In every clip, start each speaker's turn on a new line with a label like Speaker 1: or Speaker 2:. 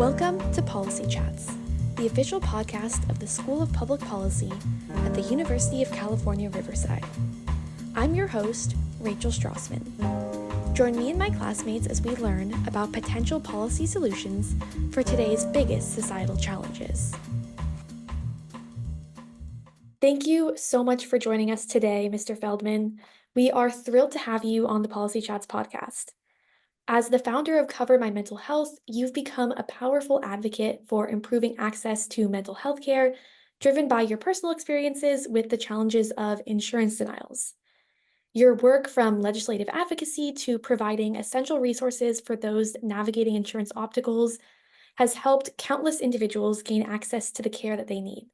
Speaker 1: Welcome to Policy Chats, the official podcast of the School of Public Policy at the University of California, Riverside. I'm your host, Rachel Strausman. Join me and my classmates as we learn about potential policy solutions for today's biggest societal challenges. Thank you so much for joining us today, Mr. Feldman. We are thrilled to have you on the Policy Chats podcast. As the founder of Cover My Mental Health, you've become a powerful advocate for improving access to mental health care, driven by your personal experiences with the challenges of insurance denials. Your work from legislative advocacy to providing essential resources for those navigating insurance obstacles has helped countless individuals gain access to the care that they need.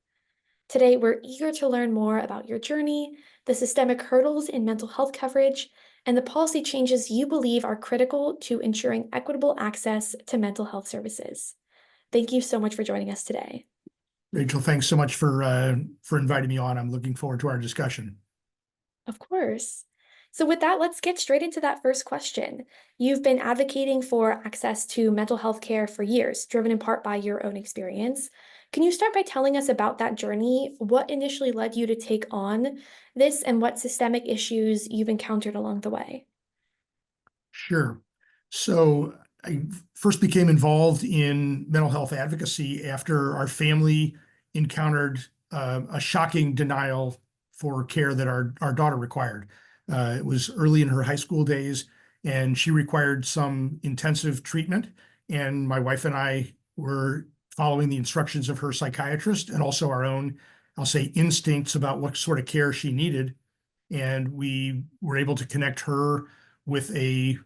Speaker 1: Today, we're eager to learn more about your journey, the systemic hurdles in mental health coverage, and the policy changes you believe are critical to ensuring equitable access to mental health services. Thank you so much for joining us today.
Speaker 2: Rachel, thanks so much for inviting me on. I'm looking forward to our discussion.
Speaker 1: Of course. So with that, let's get straight into that first question. You've been advocating for access to mental health care for years, driven in part by your own experience. Can you start by telling us about that journey? What initially led you to take on this and what systemic issues you've encountered along the way?
Speaker 2: Sure. So I first became involved in mental health advocacy after our family encountered a shocking denial for care that our daughter required. It was early in her high school days, and she required some intensive treatment. And my wife and I were following the instructions of her psychiatrist and also our own, I'll say, instincts about what sort of care she needed. And we were able to connect her with a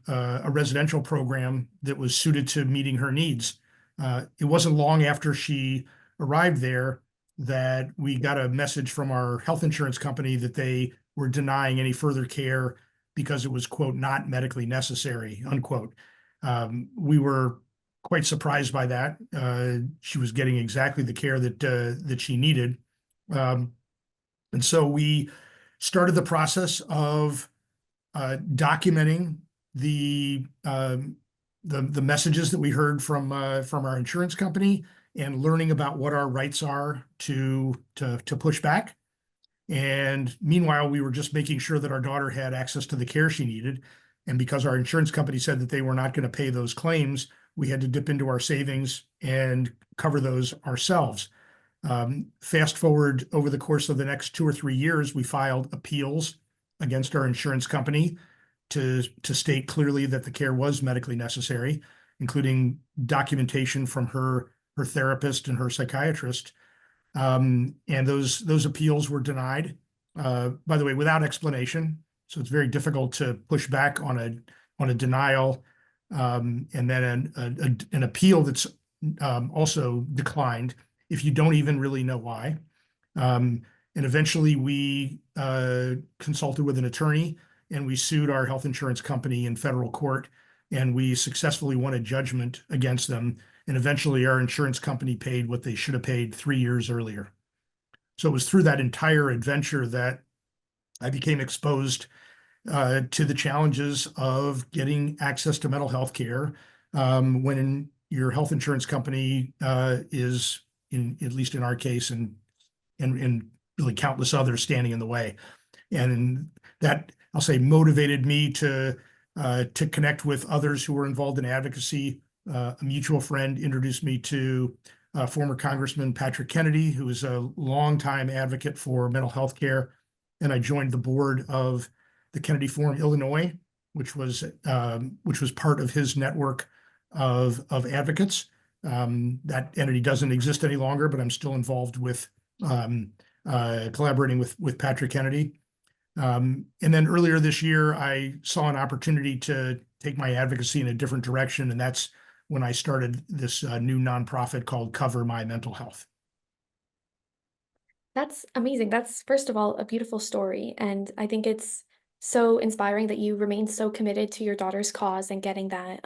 Speaker 2: residential program that was suited to meeting her needs. It wasn't long after she arrived there that we got a message from our health insurance company that they were denying any further care because it was, quote, not medically necessary, unquote. We were quite surprised by that. She was getting exactly the care that she needed. And so we started the process of documenting the messages that we heard from our insurance company and learning about what our rights are to push back. And meanwhile, we were just making sure that our daughter had access to the care she needed. And because our insurance company said that they were not going to pay those claims, we had to dip into our savings and cover those ourselves. Fast forward over the course of the next 2 or 3 years, we filed appeals against our insurance company to state clearly that the care was medically necessary, including documentation from her therapist and her psychiatrist. And those appeals were denied, by the way, without explanation. So it's very difficult to push back on a denial, and then an appeal that's also declined if you don't even really know why. And eventually we consulted with an attorney and we sued our health insurance company in federal court, and we successfully won a judgment against them. And eventually our insurance company paid what they should have paid 3 years earlier. So it was through that entire adventure that I became exposed to the challenges of getting access to mental health care when your health insurance company is, at least in our case, and really countless others, standing in the way. And that, I'll say, motivated me to connect with others who were involved in advocacy. A mutual friend introduced me to former Congressman Patrick Kennedy, who is a longtime advocate for mental health care. And I joined the board of the Kennedy Forum Illinois, which was part of his network of advocates. That entity doesn't exist any longer, but I'm still involved with collaborating with Patrick Kennedy. And then earlier this year, I saw an opportunity to take my advocacy in a different direction, and that's when I started this new nonprofit called Cover My Mental Health.
Speaker 1: That's amazing. That's, first of all, a beautiful story. And I think it's so inspiring that you remain so committed to your daughter's cause and getting that.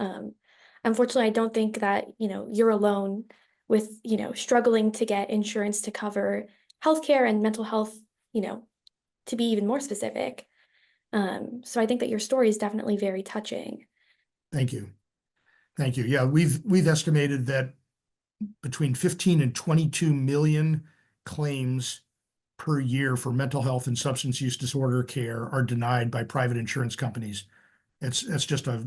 Speaker 1: Unfortunately, I don't think that, you're alone with, struggling to get insurance to cover healthcare and mental health, to be even more specific. So I think that your story is definitely very touching.
Speaker 2: Thank you. Thank you. Yeah, we've estimated that between 15 and 22 million claims per year for mental health and substance use disorder care are denied by private insurance companies. It's just a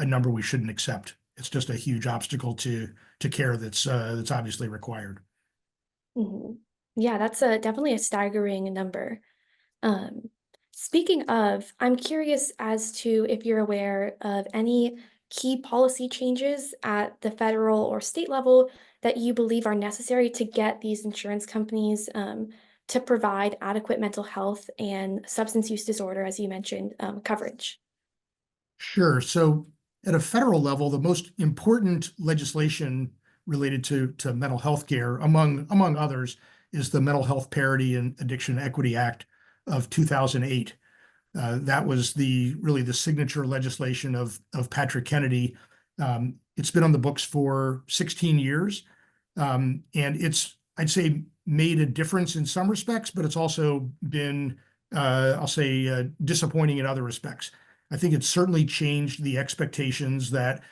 Speaker 2: number we shouldn't accept. It's just a huge obstacle to care that's obviously required.
Speaker 1: Mhm. Yeah, that's definitely a staggering number. Um, Speaking of, I'm curious as to if you're aware of any key policy changes at the federal or state level that you believe are necessary to get these insurance companies to provide adequate mental health and substance use disorder, as you mentioned, coverage.
Speaker 2: Sure. So at a federal level, the most important legislation related to mental health care, among others, is the Mental Health Parity and Addiction Equity Act of 2008. That was really the signature legislation of Patrick Kennedy. It's been on the books for 16 years, and I'd say, made a difference in some respects, but it's also been, I'll say, disappointing in other respects. I think it's certainly changed the expectations that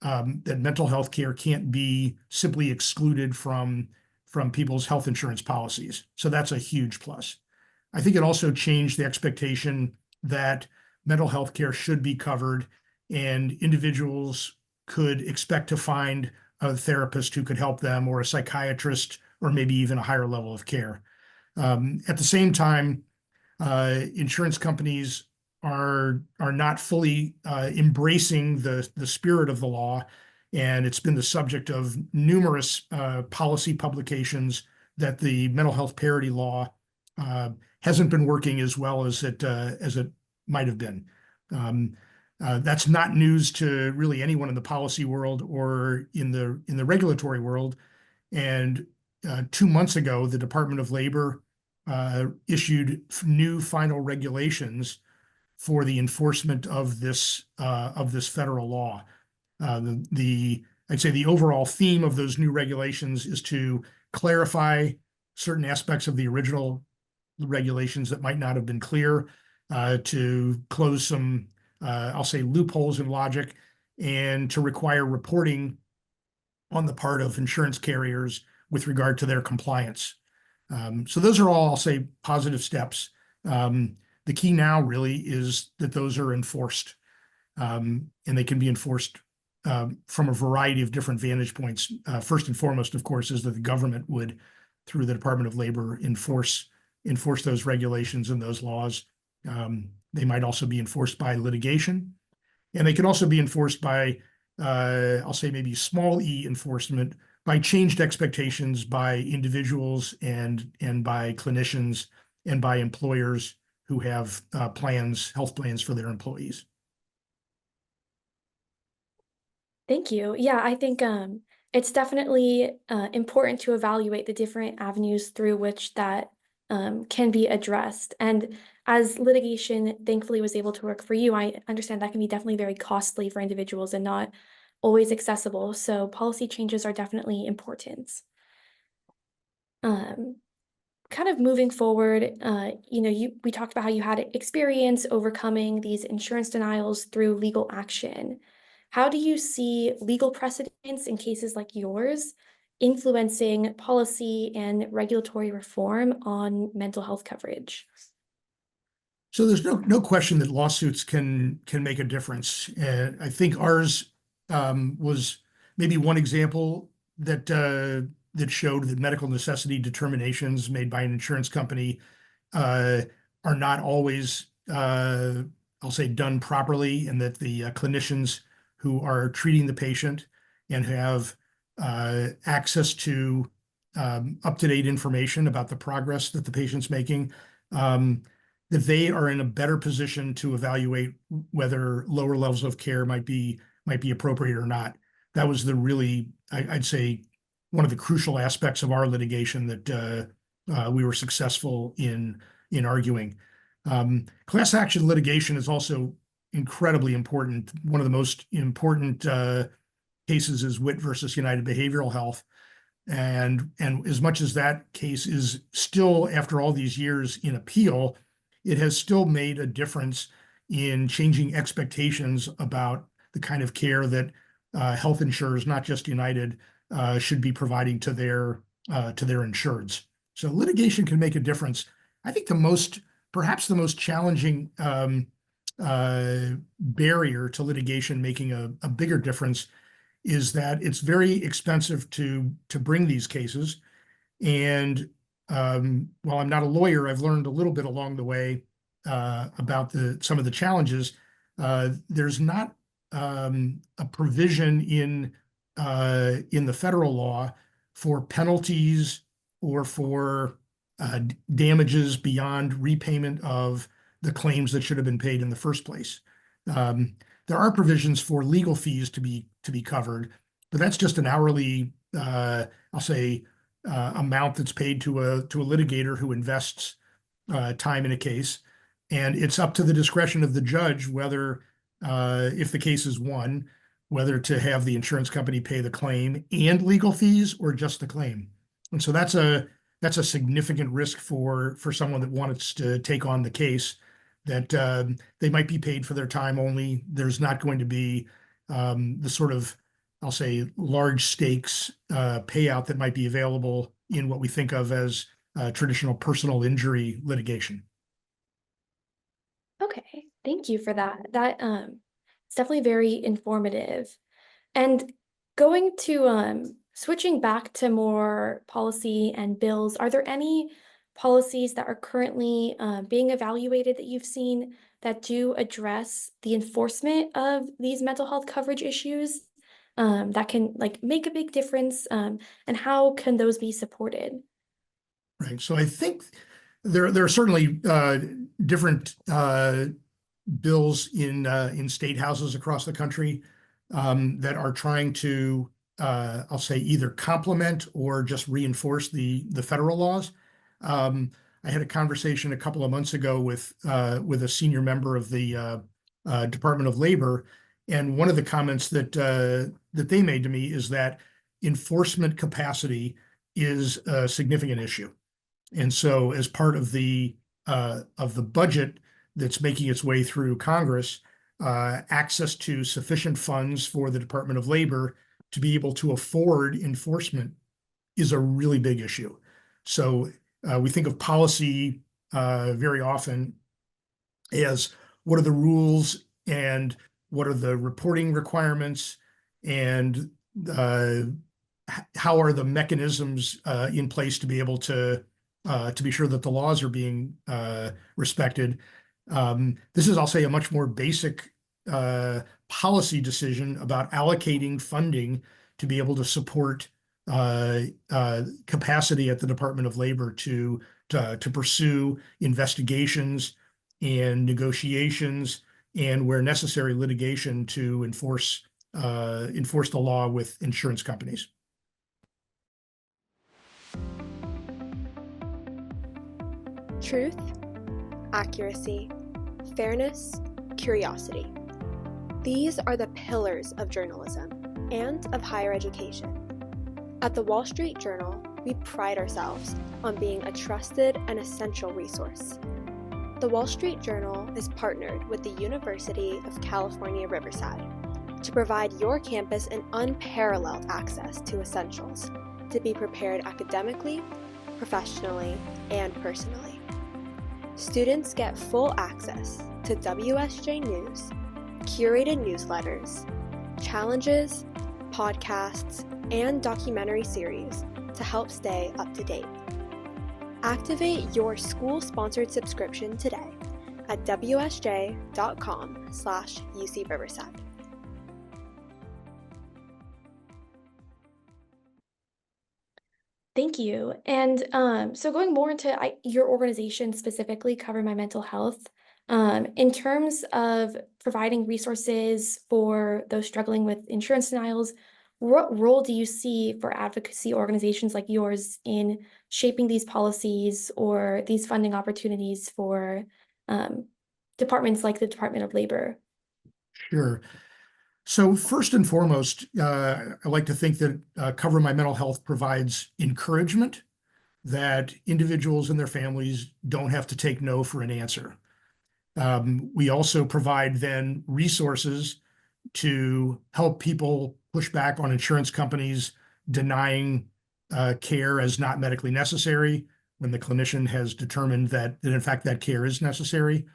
Speaker 2: mental health care can't be simply excluded from people's health insurance policies. So that's a huge plus. I think it also changed the expectation that mental health care should be covered and individuals could expect to find a therapist who could help them, or a psychiatrist, or maybe even a higher level of care. At the same time, insurance companies are not fully embracing the spirit of the law, and it's been the subject of numerous policy publications that the mental health parity law uh, hasn't been working as well as it might have been. Um, that's not news to really anyone in the policy world or in the regulatory world. And 2 months ago, the Department of Labor issued new final regulations for the enforcement of this federal law. I'd say the overall theme of those new regulations is to clarify certain aspects of the original regulations that might not have been clear, to close some, I'll say, loopholes in logic, and to require reporting on the part of insurance carriers with regard to their compliance. So those are all, I'll say, positive steps. The key now really is that those are enforced, and they can be enforced from a variety of different vantage points. First and foremost, of course, is that the government would, through the Department of Labor, enforce those regulations and those laws. They might also be enforced by litigation, and they can also be enforced by, I'll say, maybe small e enforcement, by changed expectations by individuals and by clinicians and by employers who have health plans for their employees.
Speaker 1: Thank you. Yeah, I think it's definitely important to evaluate the different avenues through which that can be addressed. And as litigation thankfully was able to work for you, I understand that can be definitely very costly for individuals and not always accessible. So policy changes are definitely important. Um, Kind of moving forward, we talked about how you had experience overcoming these insurance denials through legal action. How do you see legal precedents in cases like yours influencing policy and regulatory reform on mental health coverage?
Speaker 2: So there's no question that lawsuits can make a difference. I think ours was maybe one example that showed that medical necessity determinations made by an insurance company uh, are not always, I'll say, done properly, and that the clinicians who are treating the patient and have access to up-to-date information about the progress that the patient's making, um, that they are in a better position to evaluate whether lower levels of care might be appropriate or not. That was I'd say, one of the crucial aspects of our litigation that we were successful in arguing. Class action litigation is also incredibly important. One of the most important cases is Witt versus United Behavioral Health. And as much as that case is still, after all these years, in appeal, it has still made a difference in changing expectations about the kind of care that health insurers, not just United, should be providing to their insureds. So litigation can make a difference. I think perhaps the most challenging barrier to litigation making a bigger difference is that it's very expensive to bring these cases. And while I'm not a lawyer, I've learned a little bit along the way about some of the challenges. There's not a provision in the federal law for penalties or for damages beyond repayment of the claims that should have been paid in the first place. There are provisions for legal fees to be covered, but that's just an hourly, I'll say, amount that's paid to a litigator who invests time in a case, and it's up to the discretion of the judge whether, if the case is won, whether to have the insurance company pay the claim and legal fees or just the claim. And so that's a significant risk for someone that wants to take on the case, that they might be paid for their time only. There's not going to be the sort of, I'll say, large stakes payout that might be available in what we think of as traditional personal injury litigation.
Speaker 1: Okay, thank you for that. It's definitely very informative. And going to switching back to more policy and bills, are there any policies that are currently being evaluated that you've seen that do address the enforcement of these mental health coverage issues that can like make a big difference? And how can those be supported?
Speaker 2: Right. So I think there are certainly different bills in state houses across the country that are trying to, I'll say, either complement or just reinforce the federal laws. I had a conversation a couple of months ago with a senior member of the Department of Labor, and one of the comments that they made to me is that enforcement capacity is a significant issue. And so, as part of the budget that's making its way through Congress, access to sufficient funds for the Department of Labor to be able to afford enforcement is a really big issue. So we think of policy very often as what are the rules and what are the reporting requirements, and how are the mechanisms in place to be able to be sure that the laws are being respected. This is, I'll say, a much more basic policy decision about allocating funding to be able to support capacity at the Department of Labor to pursue investigations and negotiations, and where necessary, litigation to enforce the law with insurance companies.
Speaker 3: Truth, accuracy, fairness, curiosity. These are the pillars of journalism and of higher education. At the Wall Street Journal, we pride ourselves on being a trusted and essential resource. The Wall Street Journal is partnered with the University of California, Riverside to provide your campus an unparalleled access to essentials to be prepared academically, professionally, and personally. Students get full access to WSJ News, curated newsletters, challenges, podcasts, and documentary series to help stay up to date. Activate your school-sponsored subscription today at wsj.com/UC Riverside.
Speaker 1: Thank you. And so going more into your organization specifically, Cover My Mental Health, in terms of providing resources for those struggling with insurance denials, what role do you see for advocacy organizations like yours in shaping these policies or these funding opportunities for departments like the Department of Labor?
Speaker 2: Sure. So first and foremost, I like to think that Cover My Mental Health provides encouragement that individuals and their families don't have to take no for an answer. We also provide then resources to help people push back on insurance companies denying care as not medically necessary when the clinician has determined that in fact that care is necessary,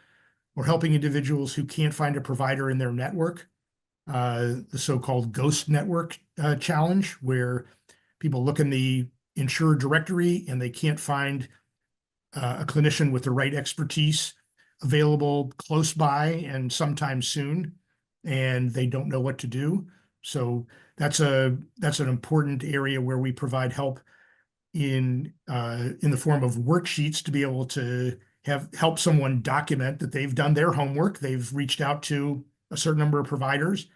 Speaker 2: or helping individuals who can't find a provider in their network, the so-called ghost network challenge, where people look in the insurer directory and they can't find a clinician with the right expertise available close by and sometime soon, and they don't know what to do. So that's an important area where we provide help in the form of worksheets to be able to help someone document that they've done their homework, they've reached out to a certain number of providers,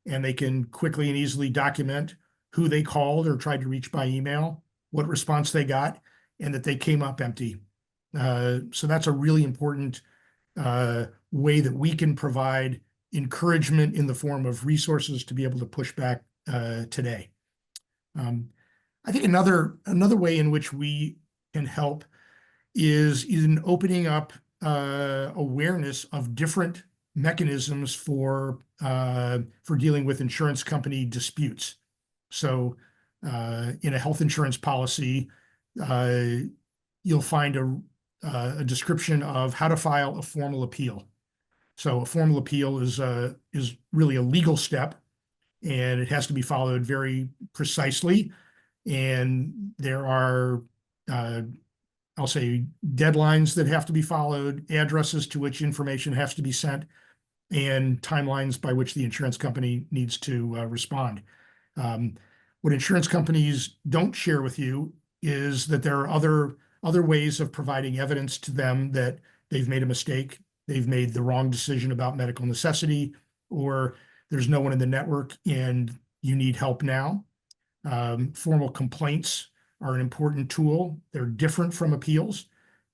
Speaker 2: and they can quickly and easily document who they called or tried to reach by email, what response they got, and that they came up empty. So that's a really important way that we can provide encouragement in the form of resources to be able to push back today. I think another way in which we can help is in opening up awareness of different mechanisms for dealing with insurance company disputes. So in a health insurance policy, you'll find a description of how to file a formal appeal. So a formal appeal is really a legal step, and it has to be followed very precisely. And there are, I'll say, deadlines that have to be followed, addresses to which information has to be sent, and timelines by which the insurance company needs to respond. What insurance companies don't share with you is that there are other ways of providing evidence to them that they've made a mistake, they've made the wrong decision about medical necessity, or there's no one in the network and you need help now. Formal complaints are an important tool. They're different from appeals.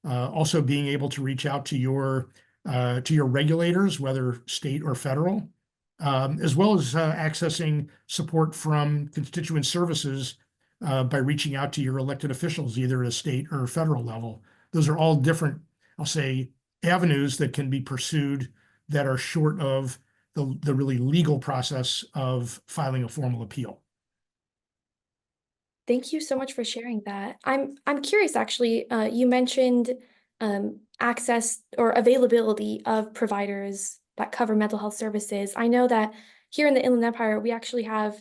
Speaker 2: Also being able to reach out to your regulators, whether state or federal, as well as accessing support from constituent services by reaching out to your elected officials, either at a state or federal level. Those are all different, I'll say, avenues that can be pursued that are short of the really legal process of filing a formal appeal.
Speaker 1: Thank you so much for sharing that. I'm curious, actually. You mentioned access or availability of providers that cover mental health services. I know that here in the Inland Empire, we have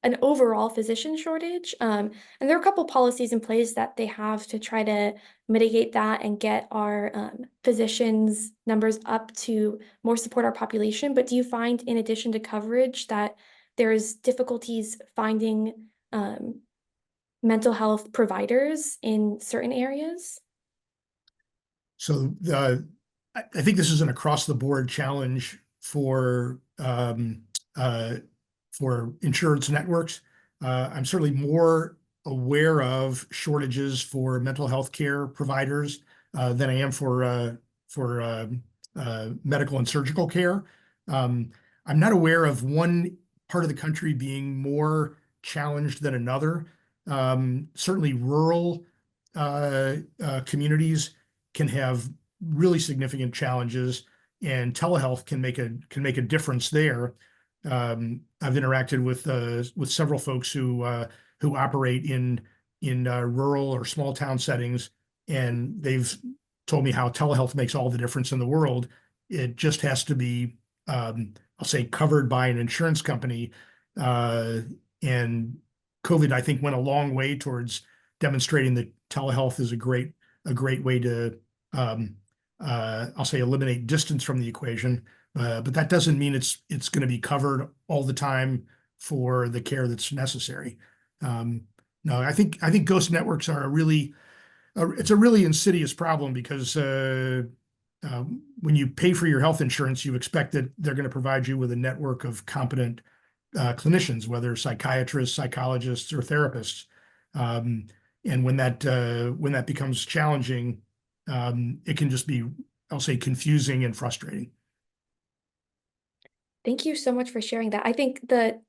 Speaker 1: an overall physician shortage, and there are a couple policies in place that they have to try to mitigate that and get our physicians numbers up to more support our population. But do you find, in addition to coverage, that there's difficulties finding mental health providers in certain areas?
Speaker 2: So I think this is an across-the-board challenge for insurance networks. I'm certainly more aware of shortages for mental health care providers than I am for medical and surgical care. I'm not aware of one part of the country being more challenged than another. Certainly rural communities can have really significant challenges, and telehealth can make a difference there. I've interacted with several folks who operate in rural or small town settings, and they've told me how telehealth makes all the difference in the world. It just has to be, I'll say, covered by an insurance company. And COVID, I think, went a long way towards demonstrating that telehealth is a great way to, I'll say, eliminate distance from the equation. But that doesn't mean it's going to be covered all the time for the care that's necessary. No, I think ghost networks are it's a really insidious problem, because when you pay for your health insurance, you expect that they're going to provide you with a network of competent clinicians, whether psychiatrists, psychologists, or therapists. And when that becomes challenging, it can just be, I'll say, confusing and frustrating.
Speaker 1: Thank you so much for sharing that. I think that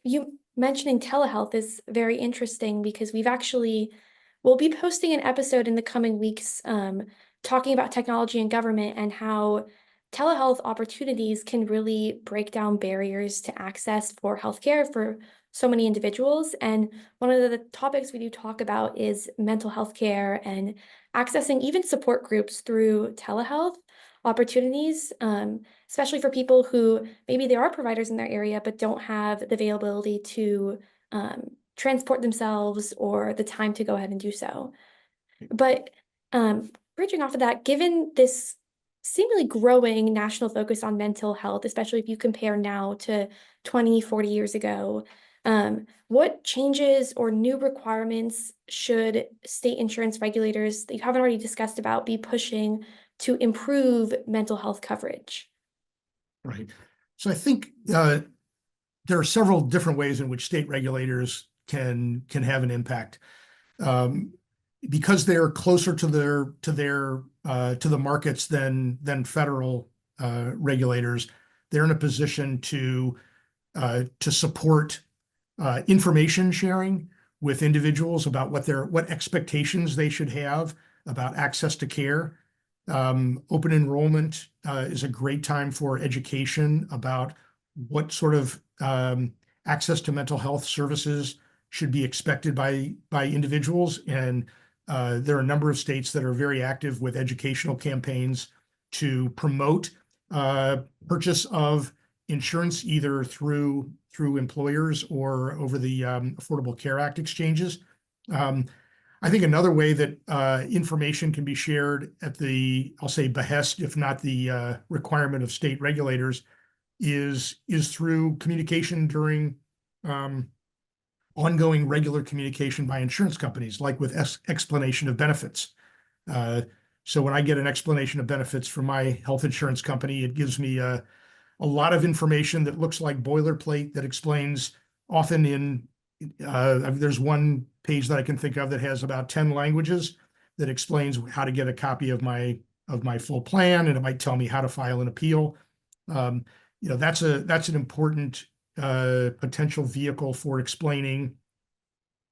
Speaker 1: you mentioning telehealth is very interesting, because we'll be posting an episode in the coming weeks talking about technology and government and how telehealth opportunities can really break down barriers to access for healthcare for so many individuals. And one of the topics we do talk about is mental health care and accessing even support groups through telehealth opportunities, especially for people who maybe there are providers in their area but don't have the availability to transport themselves or the time to go ahead and do so. But bridging off of that, given this seemingly growing national focus on mental health, especially if you compare now to 20, 40 years ago, what changes or new requirements should state insurance regulators that you haven't already discussed about be pushing to improve mental health coverage?
Speaker 2: Right. So I think there are several different ways in which state regulators can have an impact. Because they're closer to the markets than federal regulators, they're in a position to support information sharing with individuals about what expectations they should have about access to care. Open enrollment is a great time for education about what sort of access to mental health services should be expected by individuals. And there are a number of states that are very active with educational campaigns to promote purchase of insurance either through employers or over the Affordable Care Act exchanges. I think another way that information can be shared at the, I'll say, behest, if not the requirement of state regulators, is through communication during ongoing regular communication by insurance companies, like with explanation of benefits. So when I get an explanation of benefits from my health insurance company, it gives me a lot of information that looks like boilerplate that explains often in, there's one page that I can think of that has about 10 languages that explains how to get a copy of my full plan, and it might tell me how to file an appeal. That's an important potential vehicle for explaining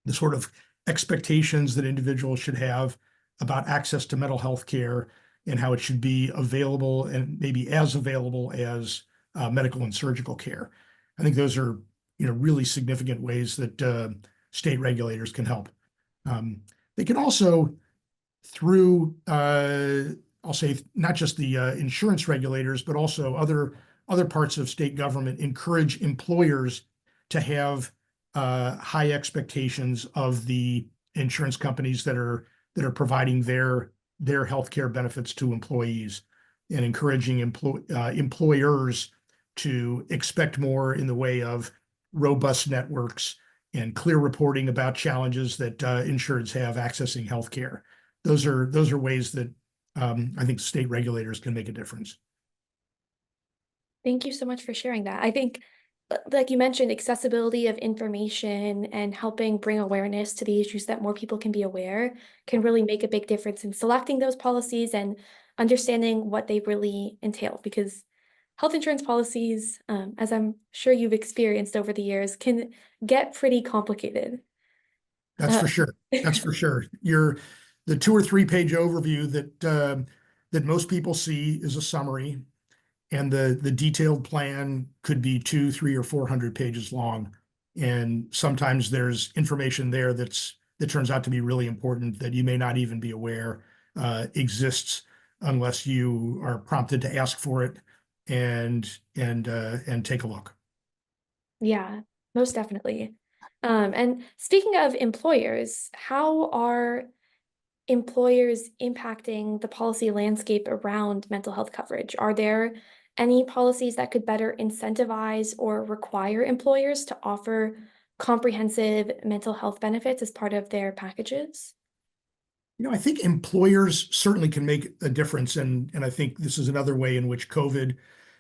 Speaker 2: the sort of expectations that individuals should have about access to mental health care and how it should be available and maybe as available as medical and surgical care. I think those are really significant ways that state regulators can help. They can also, through I'll say not just the insurance regulators, but also other parts of state government, encourage employers to have high expectations of the insurance companies that are providing their healthcare benefits to employees, and encouraging employers to expect more in the way of robust networks and clear reporting about challenges that insureds have accessing healthcare. Those are ways that I think state regulators can make a difference.
Speaker 1: Thank you so much for sharing that. I think, like you mentioned, accessibility of information and helping bring awareness to the issues that more people can be aware can really make a big difference in selecting those policies and understanding what they really entail. Because health insurance policies, as I'm sure you've experienced over the years, can get pretty complicated.
Speaker 2: That's for sure. That's for sure. The 2 or 3 page overview that most people see is a summary, and the detailed plan could be 200, 300, or 400 pages long. And sometimes there's information there that turns out to be really important that you may not even be aware exists unless you are prompted to ask for it and take a look.
Speaker 1: Yeah, most definitely. And speaking of employers, how are employers impacting the policy landscape around mental health coverage? Are there any policies that could better incentivize or require employers to offer comprehensive mental health benefits as part of their packages?
Speaker 2: I think employers certainly can make a difference, and I think this is another way in which COVID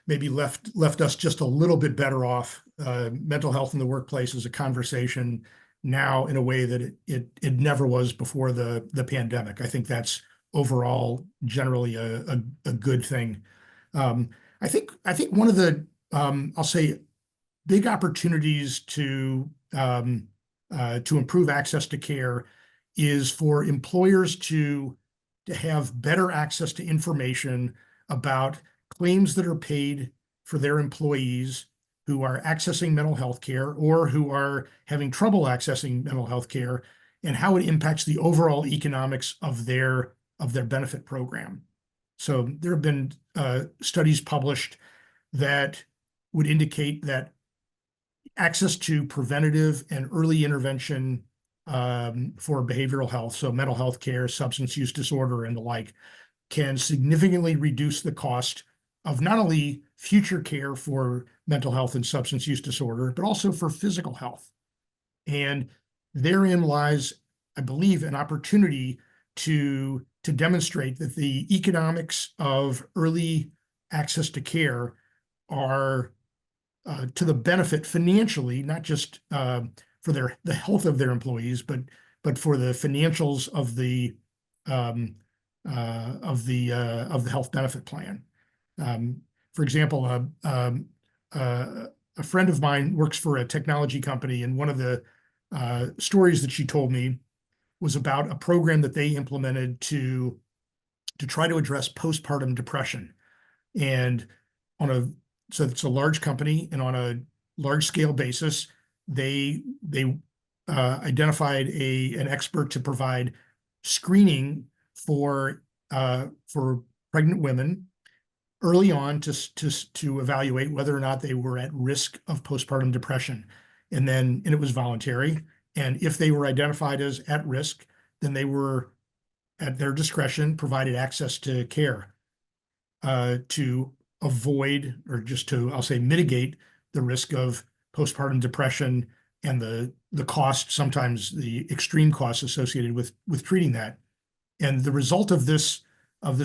Speaker 2: maybe left us just a little bit better off. Mental health in the workplace is a conversation now in a way that it never was before the pandemic. I think that's overall generally a good thing. I think one of the I'll say big opportunities to improve access to care is for employers to have better access to information about claims that are paid for their employees who are accessing mental health care or who are having trouble accessing mental health care, and how it impacts the overall economics of their benefit program. So there have been studies published that would indicate that access to preventative and early intervention for behavioral health, so mental health care, substance use disorder, and the like, can significantly reduce the cost of not only future care for mental health and substance use disorder, but also for physical health. And therein lies, I believe, an opportunity to demonstrate that the economics of early access to care are to the benefit financially, not just for the health of their employees, but for the financials of the health benefit plan. For example, a friend of mine works for a technology company, and one of the stories that she told me was about a program that they implemented to try to address postpartum depression. And so it's a large company, and on a large scale basis, they identified an expert to provide screening for pregnant women early on to evaluate whether or not they were at risk of postpartum depression. And it was voluntary. And if they were identified as at risk, then they were, at their discretion, provided access to care to avoid, or just to, I'll say, mitigate the risk of postpartum depression and the cost, sometimes the extreme costs associated with treating that. And the result of this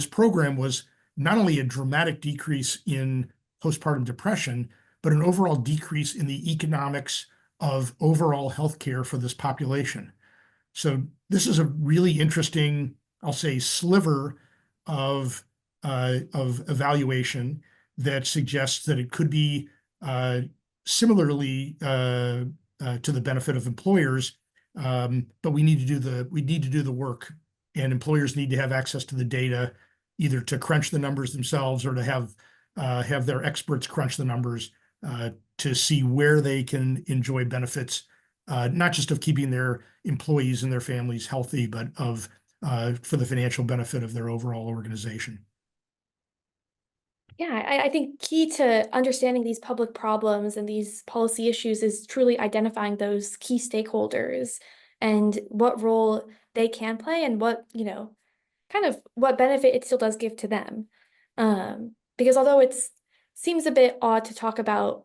Speaker 2: program was not only a dramatic decrease in postpartum depression, but an overall decrease in the economics of overall healthcare for this population. So this is a really interesting, I'll say, sliver of evaluation that suggests that it could be similarly to the benefit of employers, but we need to do the work, and employers need to have access to the data, either to crunch the numbers themselves or to have their experts crunch the numbers to see where they can enjoy benefits, not just of keeping their employees and their families healthy, but for the financial benefit of their overall organization.
Speaker 1: Yeah, I think key to understanding these public problems and these policy issues is truly identifying those key stakeholders and what role they can play and what, kind of what benefit it still does give to them. Because although seems a bit odd to talk about,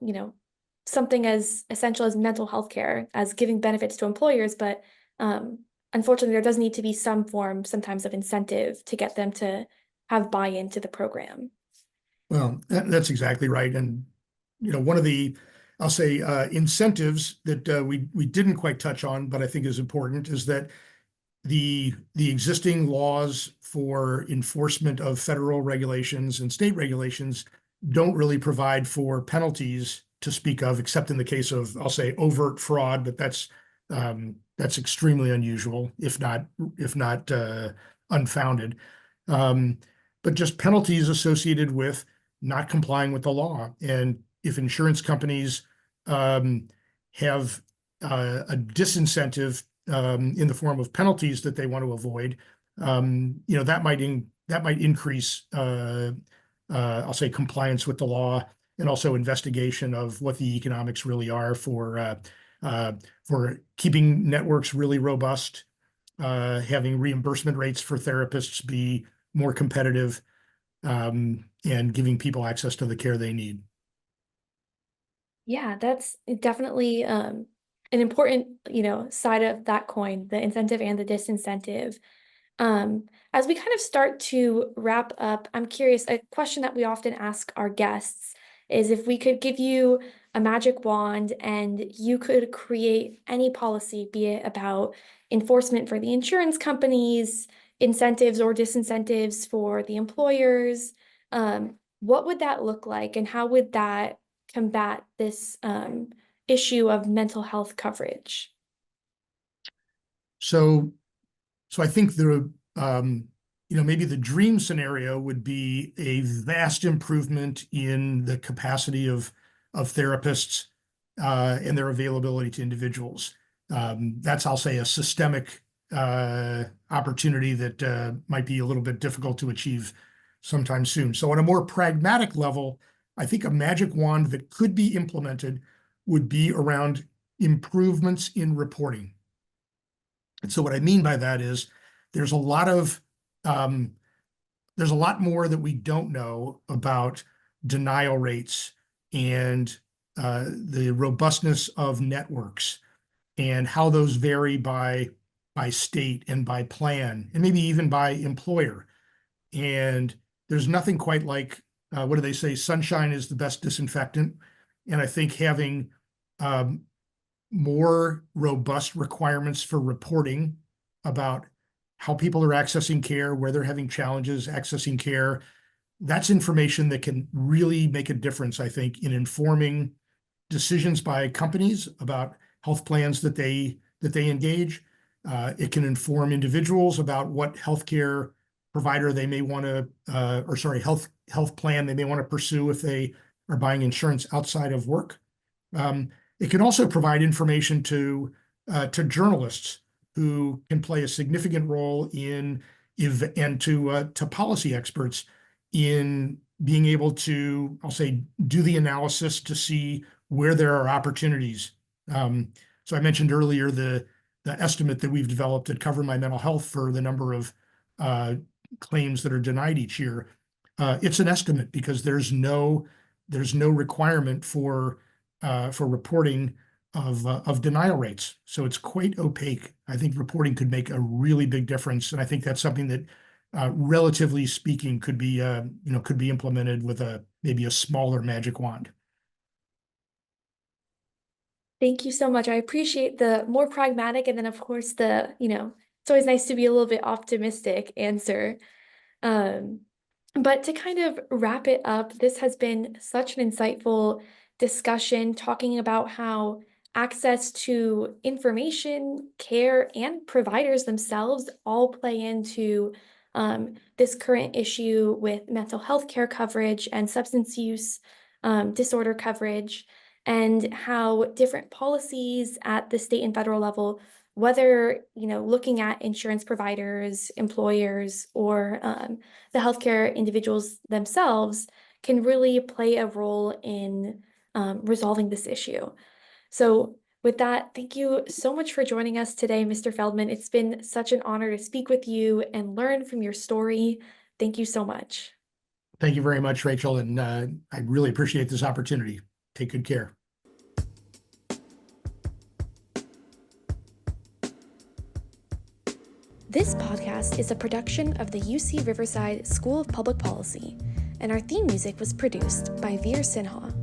Speaker 1: something as essential as mental health care as giving benefits to employers, but unfortunately, there does need to be some form sometimes of incentive to get them to have buy-in to the program.
Speaker 2: Well, that's exactly right. And, one of the, I'll say, incentives that we didn't quite touch on, but I think is important, is that the existing laws for enforcement of federal regulations and state regulations don't really provide for penalties to speak of, except in the case of, I'll say, overt fraud, but that's extremely unusual, if not unfounded. But just penalties associated with not complying with the law. And if insurance companies have a disincentive in the form of penalties that they want to avoid, that might increase, I'll say, compliance with the law, and also investigation of what the economics really are for keeping networks really robust, having reimbursement rates for therapists be more competitive, and giving people access to the care they need.
Speaker 1: Yeah, that's definitely an important, side of that coin, the incentive and the disincentive. As we kind of start to wrap up, I'm curious, a question that we often ask our guests is if we could give you a magic wand and you could create any policy, be it about enforcement for the insurance companies, incentives or disincentives for the employers, what would that look like, and how would that combat this issue of mental health coverage?
Speaker 2: So I think maybe the dream scenario would be a vast improvement in the capacity of therapists and their availability to individuals. That's, I'll say, a systemic opportunity that might be a little bit difficult to achieve sometime soon. So on a more pragmatic level, I think a magic wand that could be implemented would be around improvements in reporting. And so what I mean by that is there's a lot more that we don't know about denial rates and the robustness of networks and how those vary by state and by plan and maybe even by employer. And there's nothing quite like, what do they say? Sunshine is the best disinfectant. And I think having more robust requirements for reporting about how people are accessing care, where they're having challenges accessing care, that's information that can really make a difference, I think, in informing decisions by companies about health plans that they engage. It can inform individuals about what healthcare provider they may want to, health plan they may want to pursue if they are buying insurance outside of work. It can also provide information to journalists who can play a significant role and to policy experts in being able to, I'll say, do the analysis to see where there are opportunities. So I mentioned earlier the estimate that we've developed at Cover My Mental Health for the number of claims that are denied each year. It's an estimate because there's no requirement for reporting of denial rates. So it's quite opaque. I think reporting could make a really big difference, and I think that's something that, relatively speaking, could be implemented with maybe a smaller magic wand.
Speaker 1: Thank you so much. I appreciate the more pragmatic and then, of course, it's always nice to be a little bit optimistic answer. But to kind of wrap it up, this has been such an insightful discussion talking about how access to information, care, and providers themselves all play into this current issue with mental health care coverage and substance use disorder coverage, and how different policies at the state and federal level, whether looking at insurance providers, employers, or the healthcare individuals themselves, can really play a role in resolving this issue. So with that, thank you so much for joining us today, Mr. Feldman. It's been such an honor to speak with you and learn from your story. Thank you so much.
Speaker 2: Thank you very much, Rachel, and I really appreciate this opportunity. Take good care.
Speaker 1: This podcast is a production of the UC Riverside School of Public Policy, and our theme music was produced by Veer Sinha.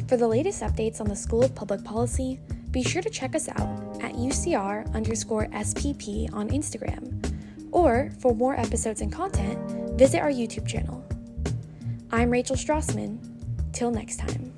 Speaker 1: For the latest updates on the School of Public Policy, be sure to check us out at UCR_SPP on Instagram, or for more episodes and content, visit our YouTube channel. I'm Rachel Strausman. Till next time.